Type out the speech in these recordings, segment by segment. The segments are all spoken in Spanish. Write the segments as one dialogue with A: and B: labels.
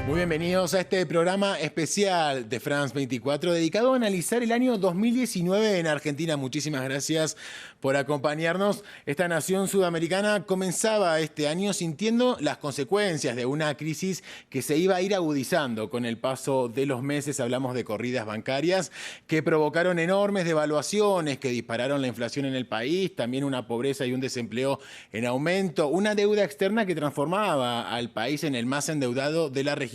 A: Muy bienvenidos a este programa especial de France 24 dedicado a analizar el año 2019 en Argentina. Muchísimas gracias por acompañarnos. Esta nación sudamericana comenzaba este año sintiendo las consecuencias de una crisis que se iba a ir agudizando con el paso de los meses. Hablamos de corridas bancarias que provocaron enormes devaluaciones, que dispararon la inflación en el país, también una pobreza y un desempleo en aumento, una deuda externa que transformaba al país en el más endeudado de la región.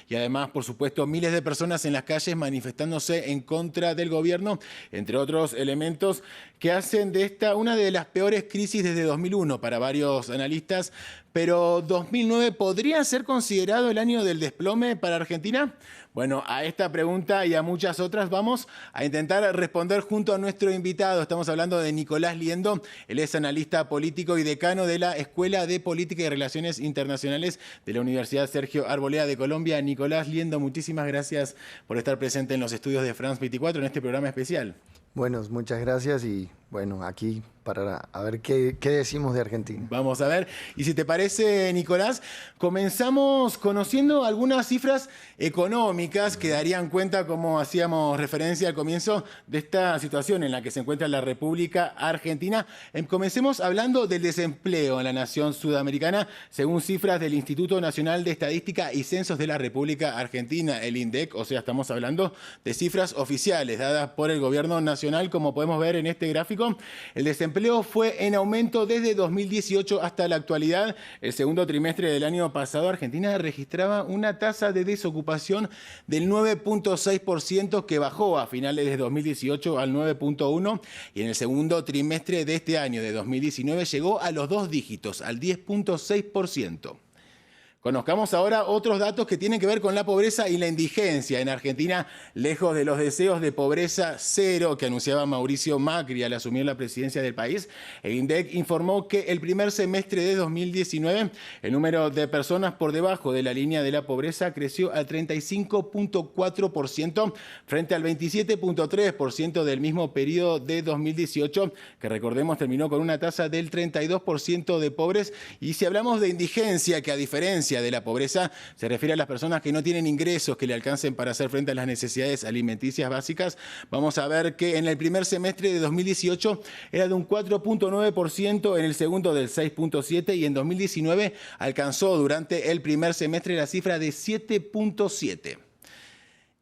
A: Y además, por supuesto, miles de personas en las calles manifestándose en contra del gobierno, entre otros elementos que hacen de esta una de las peores crisis desde 2001 para varios analistas. Pero 2009 ¿podría ser considerado el año del desplome para Argentina? Bueno, a esta pregunta y a muchas otras vamos a intentar responder junto a nuestro invitado. Estamos hablando de Nicolás Liendo. Él es analista político y decano de la Escuela de Política y Relaciones Internacionales de la Universidad Sergio Arboleda de Colombia. Nicolás Liendo, muchísimas gracias por estar presente en los estudios de France 24 en este programa especial.
B: Bueno, muchas gracias y bueno, aquí para ver qué decimos de Argentina.
A: Vamos a ver. Y si te parece, Nicolás, comenzamos conociendo algunas cifras económicas que darían cuenta, como hacíamos referencia al comienzo, de esta situación en la que se encuentra la República Argentina. Comencemos hablando del desempleo en la nación sudamericana, según cifras del Instituto Nacional de Estadística y Censos de la República Argentina, el INDEC. O sea, estamos hablando de cifras oficiales dadas por el gobierno nacional, como podemos ver en este gráfico. El desempleo fue en aumento desde 2018 hasta la actualidad. El segundo trimestre del año pasado, Argentina registraba una tasa de desocupación del 9.6% que bajó a finales de 2018 al 9.1%, y en el segundo trimestre de este año, de 2019, llegó a los dos dígitos, al 10.6%. Conozcamos ahora otros datos que tienen que ver con la pobreza y la indigencia. En Argentina, lejos de los deseos de pobreza cero que anunciaba Mauricio Macri al asumir la presidencia del país, el INDEC informó que el primer semestre de 2019, el número de personas por debajo de la línea de la pobreza creció al 35.4% frente al 27.3% del mismo periodo de 2018, que recordemos terminó con una tasa del 32% de pobres. Y si hablamos de indigencia, que a diferencia de la pobreza se refiere a las personas que no tienen ingresos que le alcancen para hacer frente a las necesidades alimenticias básicas, vamos a ver que en el primer semestre de 2018 era de un 4.9%, en el segundo del 6.7% y en 2019 alcanzó durante el primer semestre la cifra de 7.7%.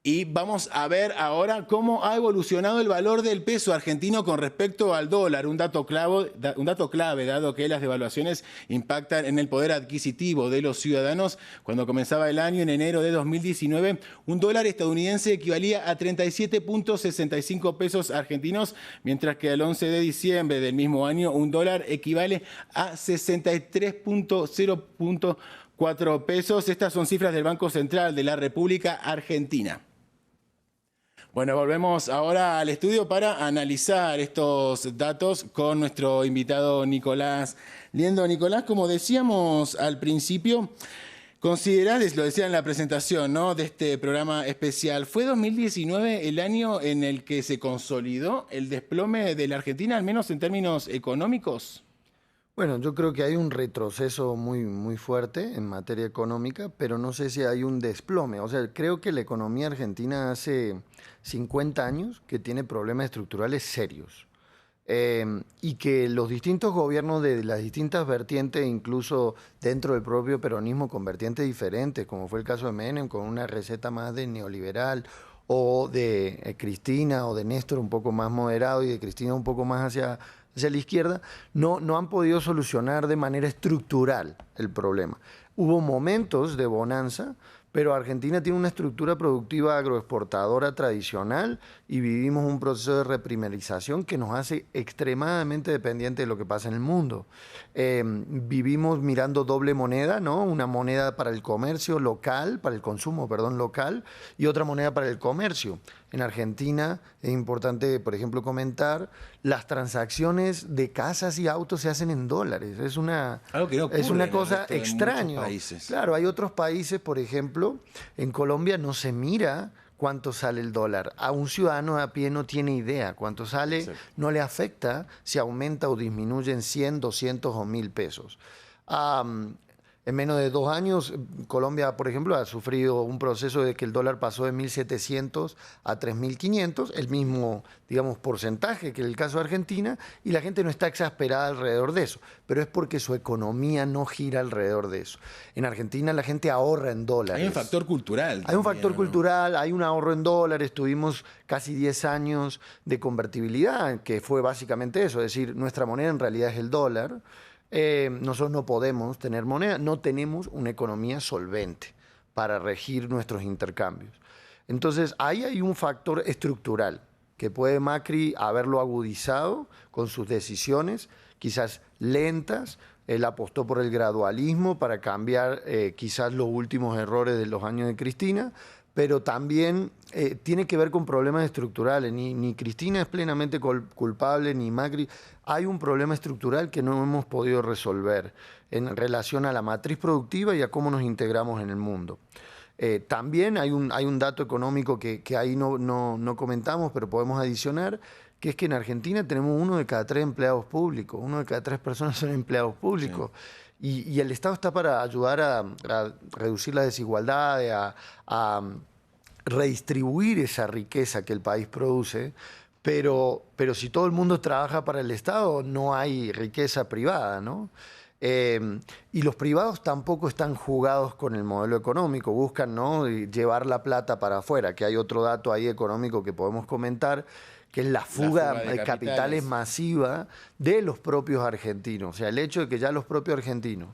A: Y vamos a ver ahora cómo ha evolucionado el valor del peso argentino con respecto al dólar, un dato clave dado que las devaluaciones impactan en el poder adquisitivo de los ciudadanos. Cuando comenzaba el año, en enero de 2019, un dólar estadounidense equivalía a 37.65 pesos argentinos, mientras que al 11 de diciembre del mismo año, un dólar equivale a 63.04 pesos. Estas son cifras del Banco Central de la República Argentina. Bueno, volvemos ahora al estudio para analizar estos datos con nuestro invitado Nicolás Liendo. Nicolás, como decíamos al principio, considerás, lo decía en la presentación, ¿no?, de este programa especial, ¿fue 2019 el año en el que se consolidó el desplome de la Argentina, al menos en términos económicos?
B: Bueno, yo creo que hay un retroceso muy fuerte en materia económica, pero no sé si hay un desplome. O sea, creo que la economía argentina hace 50 años que tiene problemas estructurales serios. Y que los distintos gobiernos de las distintas vertientes, incluso dentro del propio peronismo con vertientes diferentes, como fue el caso de Menem, con una receta más de neoliberal, o de Cristina o de Néstor un poco más moderado y de Cristina un poco más hacia la izquierda, no han podido solucionar de manera estructural el problema. Hubo momentos de bonanza, pero Argentina tiene una estructura productiva agroexportadora tradicional y vivimos un proceso de reprimerización que nos hace extremadamente dependientes de lo que pasa en el mundo. Vivimos mirando doble moneda, ¿no? Una moneda para el comercio local, para el consumo, perdón, local, y otra moneda para el comercio. En Argentina es importante, por ejemplo, comentar, las transacciones de casas y autos se hacen en dólares. Es una cosa extraña. Claro, hay otros países, por ejemplo, en Colombia no se mira cuánto sale el dólar. A un ciudadano a pie no tiene idea cuánto sale, exacto, no le afecta si aumenta o disminuye en 100, 200 o 1000 pesos. En menos de 2 años, Colombia, por ejemplo, ha sufrido un proceso de que el dólar pasó de 1.700 a 3.500, el mismo, digamos, porcentaje que el caso de Argentina, y la gente no está exasperada alrededor de eso, pero es porque su economía no gira alrededor de eso. En Argentina la gente ahorra en dólares.
A: Hay un factor cultural.
B: Hay un factor
A: ¿no?
B: cultural, hay un ahorro en dólares, tuvimos casi 10 años de convertibilidad, que fue básicamente eso, es decir, nuestra moneda en realidad es el dólar. Nosotros no podemos tener moneda, no tenemos una economía solvente para regir nuestros intercambios. Entonces, ahí hay un factor estructural que puede Macri haberlo agudizado con sus decisiones, quizás lentas. Él apostó por el gradualismo para cambiar quizás los últimos errores de los años de Cristina, pero también tiene que ver con problemas estructurales. Ni Cristina es plenamente culpable, ni Macri. Hay un problema estructural que no hemos podido resolver en relación a la matriz productiva y a cómo nos integramos en el mundo. También hay un dato económico que ahí no comentamos, pero podemos adicionar, que es que en Argentina tenemos 1 de cada 3 empleados públicos, 1 de cada 3 personas son empleados públicos. Sí. Y el Estado está para ayudar a reducir las desigualdades, a redistribuir esa riqueza que el país produce, pero si todo el mundo trabaja para el Estado, no hay riqueza privada, ¿no? Y los privados tampoco están jugados con el modelo económico, buscan, ¿no?, llevar la plata para afuera, que hay otro dato ahí económico que podemos comentar, que es la fuga de capitales masiva de los propios argentinos. O sea, el hecho de que ya los propios argentinos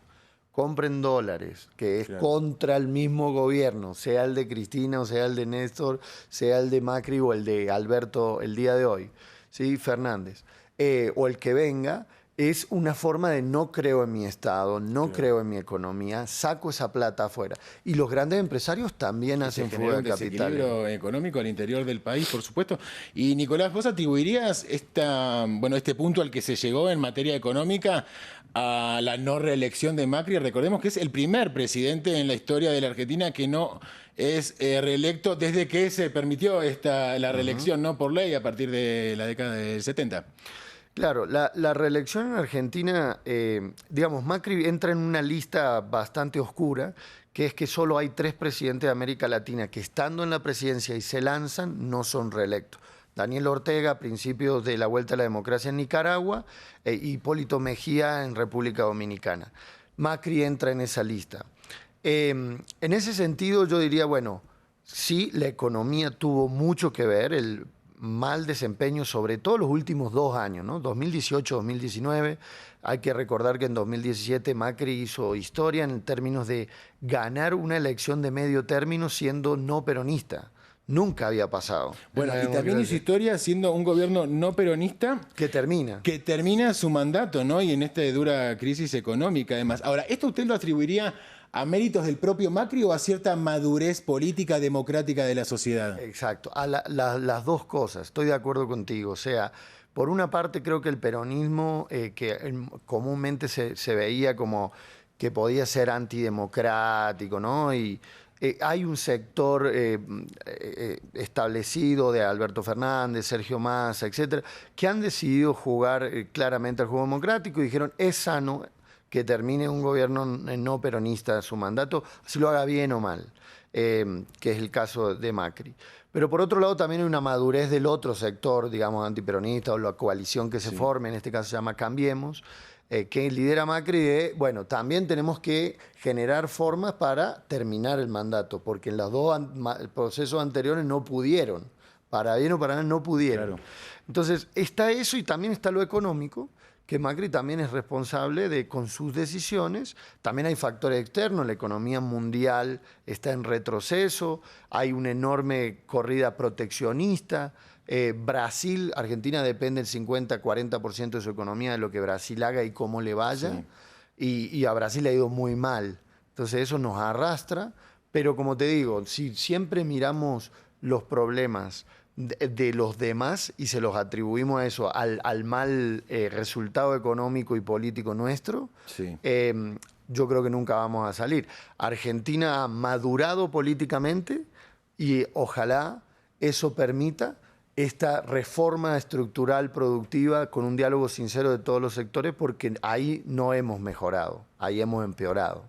B: compren dólares, que es contra el mismo gobierno, sea el de Cristina o sea el de Néstor, sea el de Macri o el de Alberto el día de hoy, ¿sí?, Fernández, o el que venga, es una forma de no creo en mi Estado, no creo en mi economía, saco esa plata afuera. Y los grandes empresarios también hacen fuga de capital.
A: Desequilibrio económico al interior del país, por supuesto. Y Nicolás, ¿vos atribuirías este punto al que se llegó en materia económica a la no reelección de Macri? Recordemos que es el primer presidente en la historia de la Argentina que no es reelecto desde que se permitió la reelección, ¿no?, por ley a partir de la década del 70.
B: Claro, la reelección en Argentina, digamos, Macri entra en una lista bastante oscura, que es que solo hay 3 presidentes de América Latina que estando en la presidencia y se lanzan, no son reelectos. Daniel Ortega a principios de la vuelta a la democracia en Nicaragua, Hipólito Mejía en República Dominicana. Macri entra en esa lista. En ese sentido yo diría, bueno, sí, la economía tuvo mucho que ver, el mal desempeño, sobre todo los últimos 2 años, ¿no? 2018-2019. Hay que recordar que en 2017 Macri hizo historia en términos de ganar una elección de medio término siendo no peronista. Nunca había pasado.
A: Bueno, y también hizo historia siendo un gobierno no peronista.
B: Que termina.
A: Que termina su mandato, ¿no? Y en esta dura crisis económica, además. Ahora, ¿esto usted lo atribuiría a méritos del propio Macri o a cierta madurez política democrática de la sociedad?
B: Exacto, a las dos cosas, estoy de acuerdo contigo. O sea, por una parte creo que el peronismo, que comúnmente se veía como que podía ser antidemocrático, ¿no? Y hay un sector establecido de Alberto Fernández, Sergio Massa, etcétera, que han decidido jugar claramente al juego democrático y dijeron, es sano que termine un gobierno no peronista su mandato, si lo haga bien o mal, que es el caso de Macri. Pero por otro lado también hay una madurez del otro sector, digamos, antiperonista o la coalición que se forme, en este caso se llama Cambiemos, que lidera Macri de, bueno, también tenemos que generar formas para terminar el mandato, porque en los 2 procesos anteriores no pudieron, para bien o para mal no pudieron. Claro. Entonces está eso y también está lo económico, que Macri también es responsable de con sus decisiones. También hay factores externos, la economía mundial está en retroceso, hay una enorme corrida proteccionista. Brasil, Argentina depende el 50-40% de su economía de lo que Brasil haga y cómo le vaya, y a Brasil le ha ido muy mal. Entonces eso nos arrastra, pero como te digo, si siempre miramos los problemas de los demás y se los atribuimos a eso, al mal resultado económico y político nuestro, yo creo que nunca vamos a salir. Argentina ha madurado políticamente y ojalá eso permita esta reforma estructural productiva con un diálogo sincero de todos los sectores, porque ahí no hemos mejorado, ahí hemos empeorado.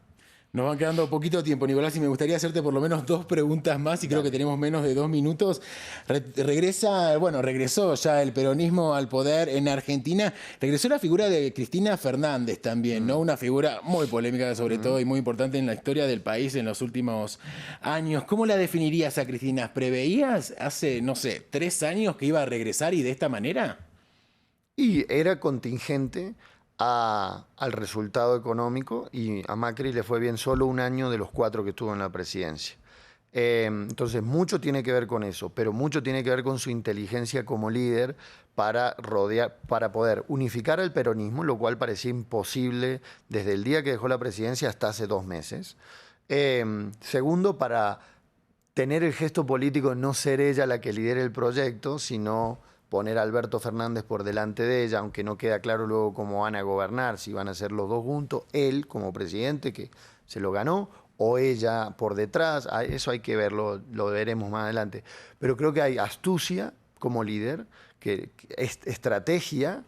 A: Nos va quedando poquito tiempo, Nicolás, y me gustaría hacerte por lo menos 2 preguntas más, y creo que tenemos menos de 2 minutos. Regresó ya el peronismo al poder en Argentina. Regresó la figura de Cristina Fernández también, ¿no? Una figura muy polémica, sobre todo, y muy importante en la historia del país en los últimos años. ¿Cómo la definirías a Cristina? ¿Preveías hace, no sé, 3 años que iba a regresar y de esta manera?
B: Y era contingente al resultado económico, y a Macri le fue bien solo un año de los 4 que estuvo en la presidencia. Entonces, mucho tiene que ver con eso, pero mucho tiene que ver con su inteligencia como líder para poder unificar el peronismo, lo cual parecía imposible desde el día que dejó la presidencia hasta hace 2 meses. Segundo, para tener el gesto político de no ser ella la que lidere el proyecto, sino poner a Alberto Fernández por delante de ella, aunque no queda claro luego cómo van a gobernar, si van a ser los dos juntos, él como presidente, que se lo ganó, o ella por detrás. Eso hay que verlo, lo veremos más adelante. Pero creo que hay astucia como líder, que es estrategia,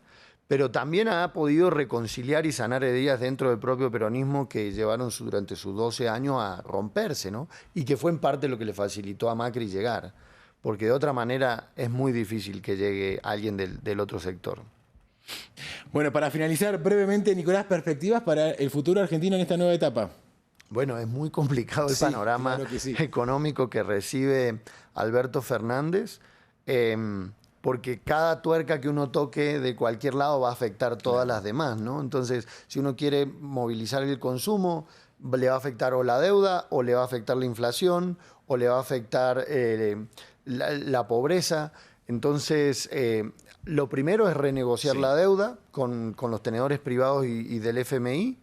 B: pero también ha podido reconciliar y sanar heridas dentro del propio peronismo que llevaron durante sus 12 años a romperse, ¿no? Y que fue en parte lo que le facilitó a Macri llegar, porque de otra manera es muy difícil que llegue alguien del otro sector.
A: Bueno, para finalizar brevemente, Nicolás, perspectivas para el futuro argentino en esta nueva etapa.
B: Bueno, es muy complicado el panorama económico que recibe Alberto Fernández, porque cada tuerca que uno toque de cualquier lado va a afectar todas las demás, ¿no? Entonces, si uno quiere movilizar el consumo, le va a afectar o la deuda, o le va a afectar la inflación, o le va a afectar la pobreza. Entonces, lo primero es renegociar la deuda con los tenedores privados y del FMI,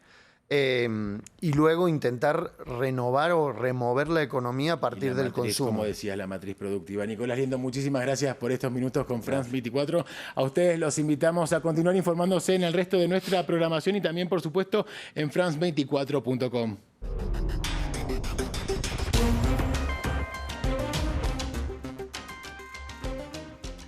B: y luego intentar renovar o remover la economía a partir del consumo.
A: Como decías, la matriz productiva. Nicolás Liendo, muchísimas gracias por estos minutos con France 24. A ustedes los invitamos a continuar informándose en el resto de nuestra programación y también, por supuesto, en france24.com.